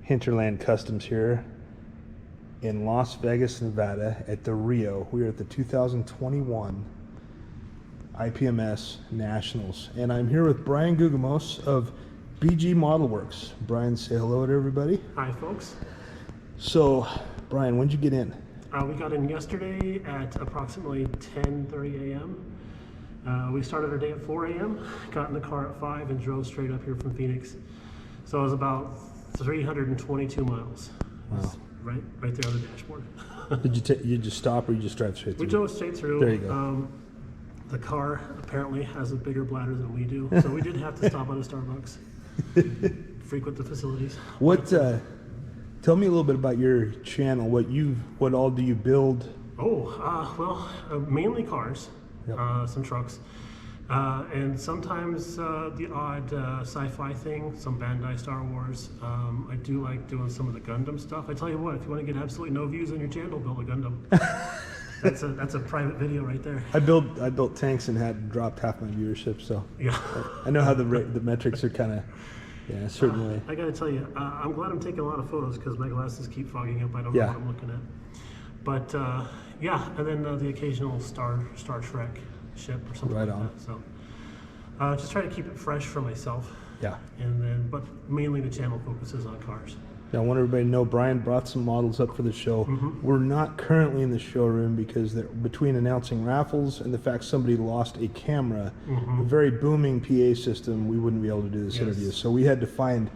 Hinterland Customs here in Las Vegas, Nevada at the Rio. We are at the 2021 IPMS Nationals, and I'm here with Brian Guggemos of BG Model Works. Brian, say hello to everybody. Hi, folks. So, Brian, when did you get in? We got in yesterday at approximately 10:30 a.m. We started our day at 4 a.m., got in the car at 5 and drove straight up here from Phoenix. So it was about 322 miles. Wow. Right there on the dashboard. Did you just stop or you just drive straight through? We drove straight through. There you go. The car apparently has a bigger bladder than we do, so we did have to stop at a Starbucks, frequent the facilities. Tell me a little bit about your channel. What all do you build? Mainly cars, Yep. some trucks, and sometimes the odd sci-fi thing, some Bandai Star Wars. I do like doing some of the Gundam stuff. I tell you what, if you want to get absolutely no views on your channel, build a Gundam. That's a private video right there. I built tanks and had dropped half my viewership, so yeah. I know how the metrics are kind of. Yeah, certainly. I gotta tell you, I'm glad I'm taking a lot of photos because my glasses keep fogging up. I don't know what I'm looking at. But yeah, and then the occasional Star Trek ship or something like that. So just try to keep it fresh for myself. Yeah. But mainly the channel focuses on cars. Yeah, I want everybody to know Brian brought some models up for the show. Mm-hmm. We're not currently in the showroom because between announcing raffles and the fact somebody lost a camera, a very booming PA system, we wouldn't be able to do this interview. So we had to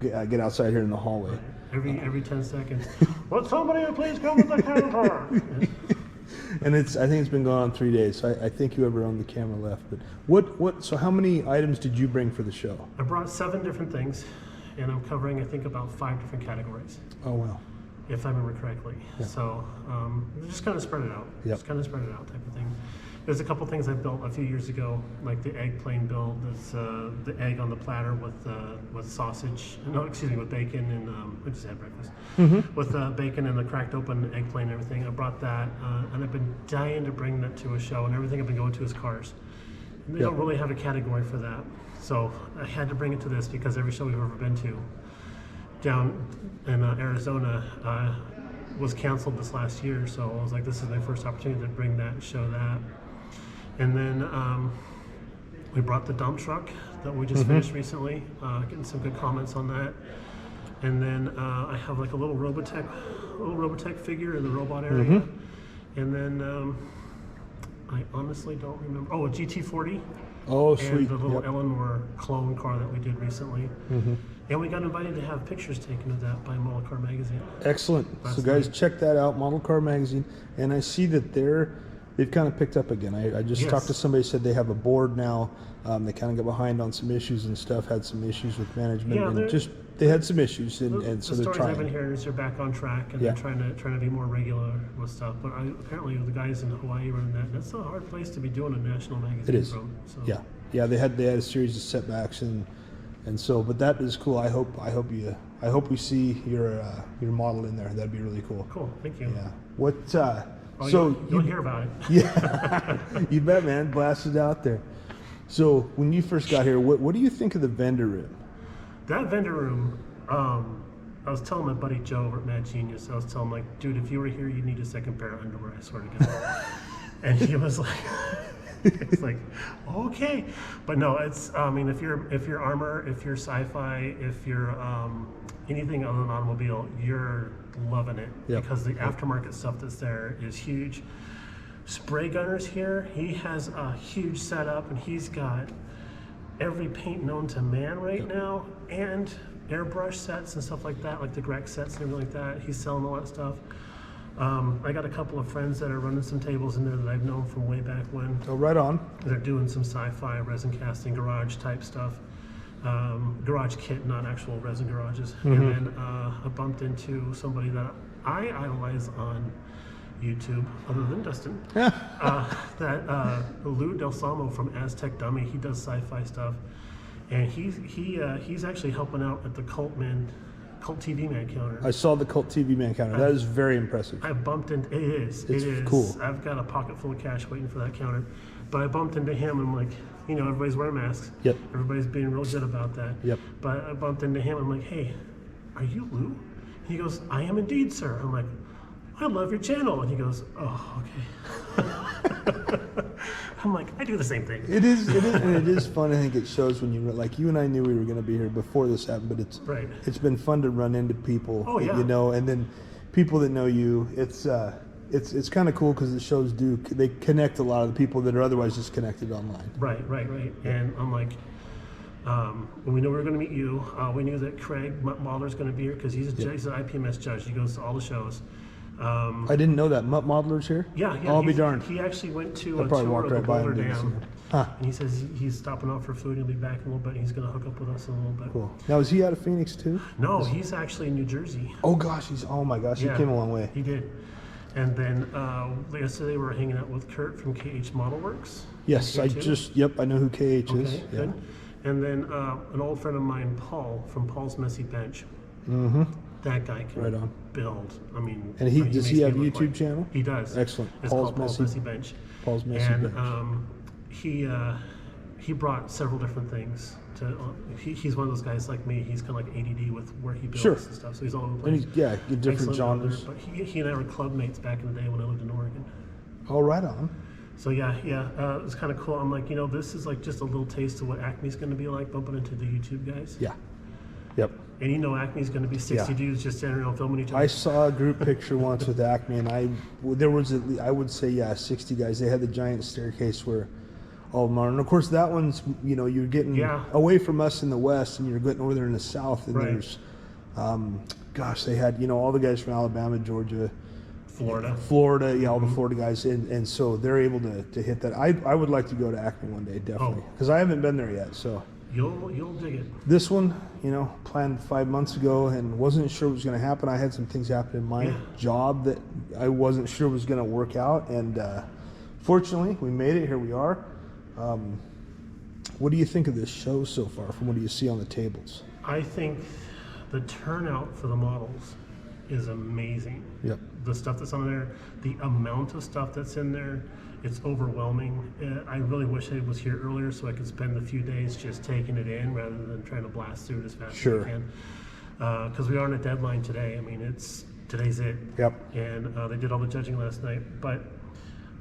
get outside here in the hallway. Every 10 seconds. Will somebody please come with the camera? And I think it's been going on 3 days. So I think whoever owned the camera left. But so how many items did you bring for the show? I brought 7 different things. And I'm covering, I think, about 5 different categories. Oh, wow. If I remember correctly. Yeah. So just kind of spread it out. Yep. Just kind of spread it out type of thing. There's a couple things I built a few years ago, like the egg plane build. That's the egg on the platter with sausage. No, excuse me, with bacon and I just had breakfast. With bacon and the cracked open egg plane and everything. I brought that, and I've been dying to bring that to a show. And everything I've been going to is cars. And they don't really have a category for that. So I had to bring it to this because every show we've ever been to down in Arizona was canceled this last year. So I was like, this is my first opportunity to bring that and show that. And then we brought the dump truck that we just finished recently, getting some good comments on that. And then I have like a little Robotech figure in the robot area. And then I honestly don't remember. Oh, a GT40. Oh, sweet. And the little Eleanor clone car that we did recently. And we got invited to have pictures taken of that by Model Car Magazine. Excellent. So guys, check that out, Model Car Magazine. And I see that they've kind of picked up again. I just talked to somebody, said they have a board now. They kind of got behind on some issues and stuff, had some issues with management. Yeah, and they had some issues, and so they're trying. The stories I've been hearing is they're back on track, and they're trying to be more regular with stuff. But apparently the guys in Hawaii running that, that's a hard place to be doing a national magazine. It is. From, so. Yeah. They had a series of setbacks, and so, but that is cool. I hope we see your model in there. That'd be really cool. Cool. Thank you. Yeah. What? So you'll hear about it. Yeah. You bet, man. Blast it out there. So when you first got here, what do you think of the vendor room? That vendor room, I was telling my buddy Joe over at Mad Genius, I was telling him, like, dude, if you were here, you'd need a second pair of underwear, I swear to God. And he was like, it's like, okay. But no, it's, I mean, if you're armor, if you're sci-fi, if you're anything other than automobile, you're loving it. Yep. Because the aftermarket stuff that's there is huge. Spray gunners here, he has a huge setup, and he's got every paint known to man right now, and airbrush sets and stuff like that, like the Greg sets and everything like that. He's selling all that stuff. I got a couple of friends that are running some tables in there that I've known from way back when. Oh, right on. They're doing some sci-fi resin casting, garage type stuff. Garage kit, not actual resin garages. And then I bumped into somebody that I idolize on YouTube, other than Dustin, Lou Del Samo from Aztec Dummy. He does sci-fi stuff, and he's actually helping out at the Cult TV Man counter. I saw the Cult TV Man counter. That is very impressive. I bumped into it is cool. I've got a pocket full of cash waiting for that counter, but I bumped into him and I'm like, you know, everybody's wearing masks. Yep. Everybody's being real good about that. Yep. But I bumped into him. I'm like, hey, are you Lou? He goes, I am indeed, sir. I'm like, I love your channel. And he goes, oh, okay. I'm like, I do the same thing. It is, and it is fun. I think it shows when you, like, you and I knew we were going to be here before this happened, but it's been fun to run into people, you know, and then people that know you. It's kind of cool because the shows they connect a lot of the people that are otherwise just connected online. Right. And I'm like, when we knew we were going to meet you, we knew that Craig Mahler's going to be here because he's an IPMS judge. He goes to all the shows. I didn't know that. Mutt Modeler's here? Yeah. I'll be darned. He actually went to a probably tour walked of the right by Boulder him. Dam. Huh. And he says he's stopping off for food. He'll be back in a little bit. He's going to hook up with us in a little bit. Cool. Now, is he out of Phoenix too? No, he's actually in New Jersey. Oh gosh, oh my gosh, he came a long way. He did. And then yesterday we were hanging out with Kurt from KH Model Works. Yes, I know who KH is. Okay, good. And then an old friend of mine, Paul, from Paul's Messy Bench. Mm-hmm. That guy can right on. build. I mean, and does he have a YouTube channel? He does. Excellent. It's called Paul's Messy Bench. Paul's Messy Bench. And he brought several different things. He's one of those guys like me. He's kind of like ADD with where he builds and stuff. So he's all over the place. And he's different genres. But he and I were club mates back in the day when I lived in Oregon. Oh, right on. So it was kind of cool. I'm like, this is like just a little taste of what Acme's going to be like, bumping into the YouTube guys. Yeah. Yep. And Acme's going to be 60 dudes just standing around filming each other. I saw a group picture once with Acme, and there was I would say 60 guys. They had the giant staircase where all of them are, and of course that one's you're getting away from us in the west, and you're getting over there in the south, and there's they had all the guys from Alabama, Georgia, Florida, all the Florida guys, and so they're able to hit that. I would like to go to Acme one day, definitely, because I haven't been there yet. So you'll dig it. This one, planned 5 months ago and wasn't sure it was going to happen. I had some things happen in my job that I wasn't sure was going to work out, and fortunately we made it. Here we are. What do you think of this show so far from what do you see on the tables? I think the turnout for the models is amazing. Yep. The stuff that's on there, the amount of stuff that's in there, it's overwhelming. I really wish I was here earlier so I could spend a few days just taking it in rather than trying to blast through it as fast as I can. Because we are on a deadline today. I mean, today's it. Yep. And they did all the judging last night. But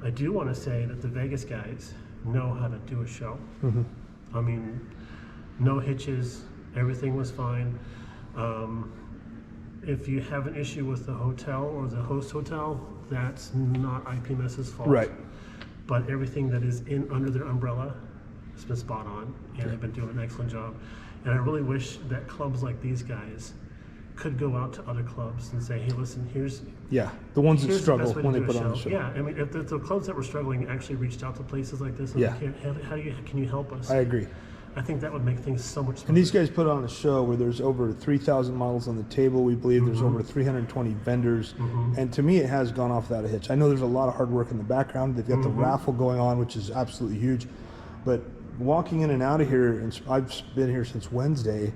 I do want to say that the Vegas guys know how to do a show. Mm-hmm. I mean, no hitches. Everything was fine. If you have an issue with the hotel or the host hotel, that's not IPMS's fault. Right. But everything that is under their umbrella has been spot on, and they've been doing an excellent job. And I really wish that clubs like these guys could go out to other clubs and say, hey, listen, here's the ones that struggle when they put on the show. Yeah, I mean, if the clubs that were struggling actually reached out to places like this, and can you help us? I agree. I think that would make things so much smoother. And these guys put on a show where there's over 3,000 models on the table. We believe there's over 320 vendors. And to me, it has gone off without a hitch. I know there's a lot of hard work in the background. They've got the raffle going on, which is absolutely huge. But walking in and out of here, and I've been here since Wednesday,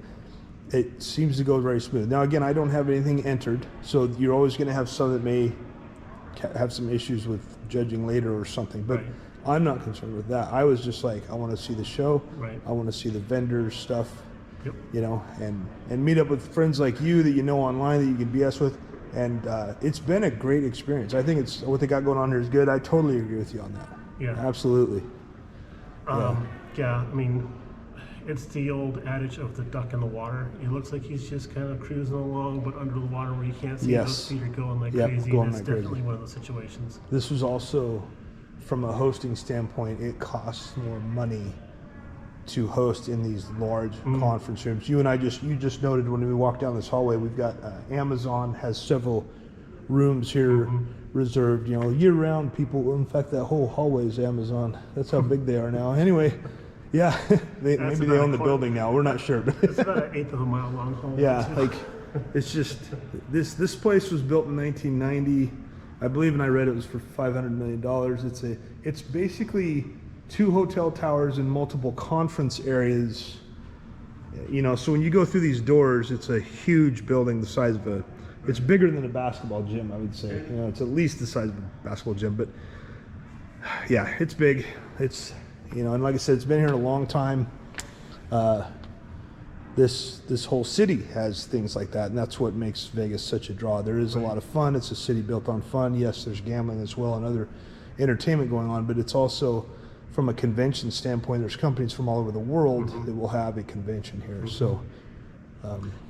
it seems to go very smooth. Now, again, I don't have anything entered, so you're always going to have some that may have some issues with judging later or something. But I'm not concerned with that. I was just like, I want to see the show. I want to see the vendors stuff, and meet up with friends like you that online that you can BS with. And it's been a great experience. I think it's what they got going on here is good. I totally agree with you on that. Yeah. Absolutely. I mean, it's the old adage of the duck in the water. It looks like he's just kind of cruising along, but under the water where you can't see those feet are going like crazy. And it's definitely one of those situations. This was also, from a hosting standpoint, it costs more money to host in these large conference rooms. You just noted when we walked down this hallway, we've got Amazon has several rooms here reserved. Year-round people. In fact, that whole hallway is Amazon. That's how big they are now. Anyway. Yeah, maybe they own the building now. We're not sure. It's about an eighth of a mile long hall. Yeah, it's just this place was built in 1990, I believe, and I read it was for $500 million. It's basically 2 hotel towers and multiple conference areas. So when you go through these doors, it's a huge building the size of it's bigger than a basketball gym, I would say. It's at least the size of a basketball gym, but yeah, it's big. It's and like I said, it's been here a long time. this whole city has things like that, and that's what makes Vegas such a draw. There is a lot of fun. It's a city built on fun. Yes, there's gambling as well and other entertainment going on, but it's also, from a convention standpoint, there's companies from all over the world that will have a convention here. So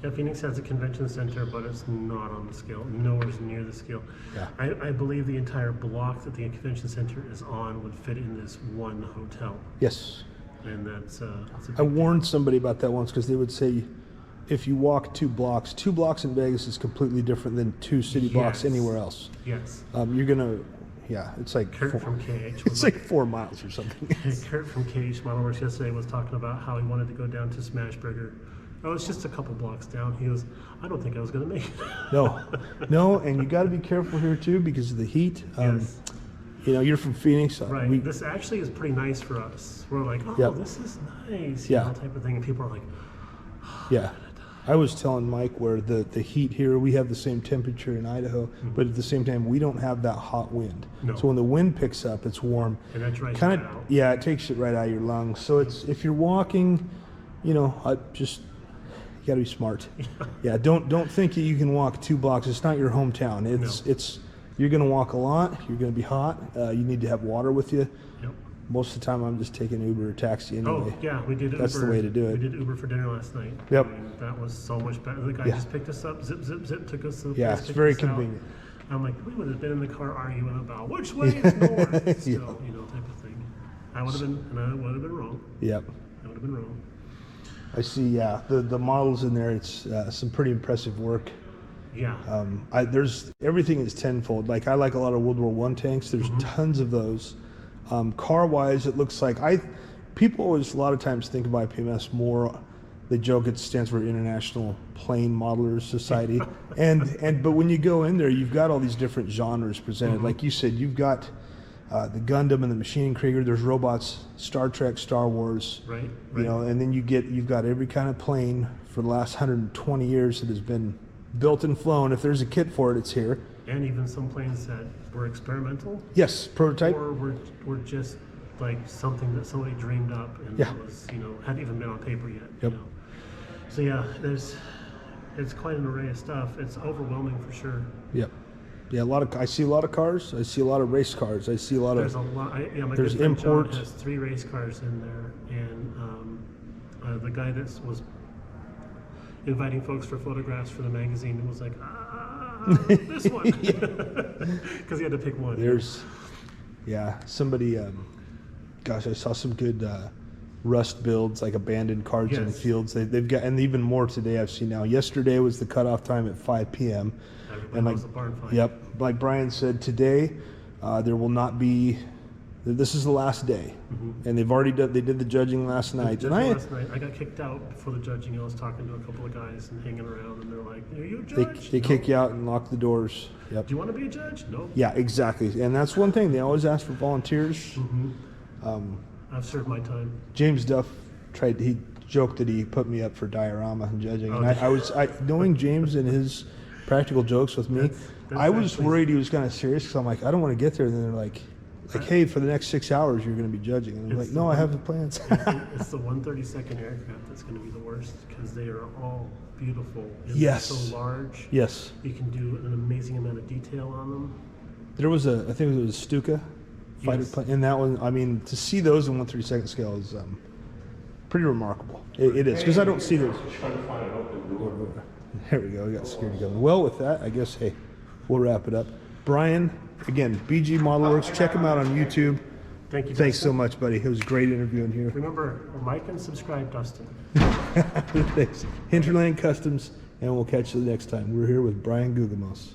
yeah, Phoenix has a convention center, but it's not on the scale, nowhere near the scale. Yeah. I believe the entire block that the convention center is on would fit in this one hotel. yes, And that's a I big warned somebody about that once because they would say, if you walk 2 blocks in Vegas is completely different than 2 city blocks Yes. anywhere else. yes. You're gonna, yeah, it's like Kurt from KH was it's like 4 miles or something. Kurt from KH Model Works yesterday was talking about how he wanted to go down to Smashburger. Oh, it's just a couple blocks down. He goes, I don't think I was going to make it. No, and you got to be careful here too because of the heat. Yes. You know, you're from Phoenix. Right. This actually is pretty nice for us. We're like, oh, Yep. this is nice. Yeah. You know, type of thing. And people are like, Yeah. I was telling Mike where the heat here, we have the same temperature in Idaho, but at the same time, we don't have that hot wind. No. So when the wind picks up, it's warm. and that dries Kind it out. of, yeah, it takes it right out of your lungs. So it's, if you're walking, you know, you got to be smart. Yeah, don't think that you can walk 2 blocks. It's not your hometown. It's you're going to walk a lot. You're going to be hot. You need to have water with you. Yep. Most of the time, I'm just taking Uber or taxi anyway. Oh, yeah, we did Uber. That's the way to do it. We did Uber for dinner last night. Yep. I mean, that was so much better. The guy Yeah. just picked us up, zip, zip, zip, took us to the Yeah, place, it's picked very us out. convenient. I'm like, we would have been in the car arguing about which way is north. Yeah. So, you know, type of thing. I would have been wrong. Yep. I would have been wrong. I see. Yeah, the models in there. It's some pretty impressive work. Yeah. There's everything is tenfold. Like I like a lot of World War I tanks. There's tons of those. Car wise, it looks like people always a lot of times think of IPMS more. They joke it stands for International Plane Modelers Society, but when you go in there, you've got all these different genres presented. Like you said, you've got the Gundam and the Machining Krieger. There's robots, Star Trek, Star Wars. Right. You know, and then you've got every kind of plane for the last 120 years that has been built and flown. If there's a kit for it, it's here. And even some planes that were experimental. Yes, prototype. Or were just like something that somebody dreamed up and Yeah. that was, hadn't even been on paper yet. Yep. You know? So yeah, it's quite an array of stuff. It's overwhelming for sure. Yep. Yeah, I see a lot of cars. I see a lot of race cars. I see a lot There's of. a lot. My there's good friend John import. has 3 race cars in there, and the guy that was inviting folks for photographs for the magazine was like, this one, because he had to pick one. Somebody. Gosh, I saw some good rust builds, like abandoned cars in the Yes. fields. They've got, and even more today. I've seen now. Yesterday was the cutoff time at 5 p.m. Everybody And loves the barn find. Yep, like Brian said, today there will not be. This is the last day, and they've already done. They did the judging last night, Last night, I got kicked out before the judging. I was talking to a couple of guys and hanging around, and they're like, "Are you a judge?" they No. kick you out and lock the doors. Yep. Do you want to be a judge? No. Yeah, exactly, and that's one thing they always ask for volunteers. I've served my time. James Duff he joked that he put me up for diorama and judging, and Oh, I knowing James and his practical jokes with me, That's I was actually- worried he was kind of serious because I'm like, I don't want to get there, and then they're like, hey, for the next 6 hours you're going to be judging, and I'm like, no, I have the plans. It's the 132nd aircraft that's going to be the worst because they are all beautiful. And Yes. They're so large. Yes, You can do an amazing amount of detail on them. there was I think it was a Stuka fighter Yes. plane, and that one, I mean, to see those in 1/32 scale is pretty remarkable. It is, because I don't see those. Trying to find an open door. There we go. We got security going. Well, with that, I guess, hey, we'll wrap it up. Brian, again, BG Model Works. Check him out on YouTube. Thank you. Thanks Dustin. so much, buddy. It was great interviewing here. Remember, like and subscribe, Dustin. Thanks. Hinterland Customs, and we'll catch you the next time. We're here with Brian Guggemos.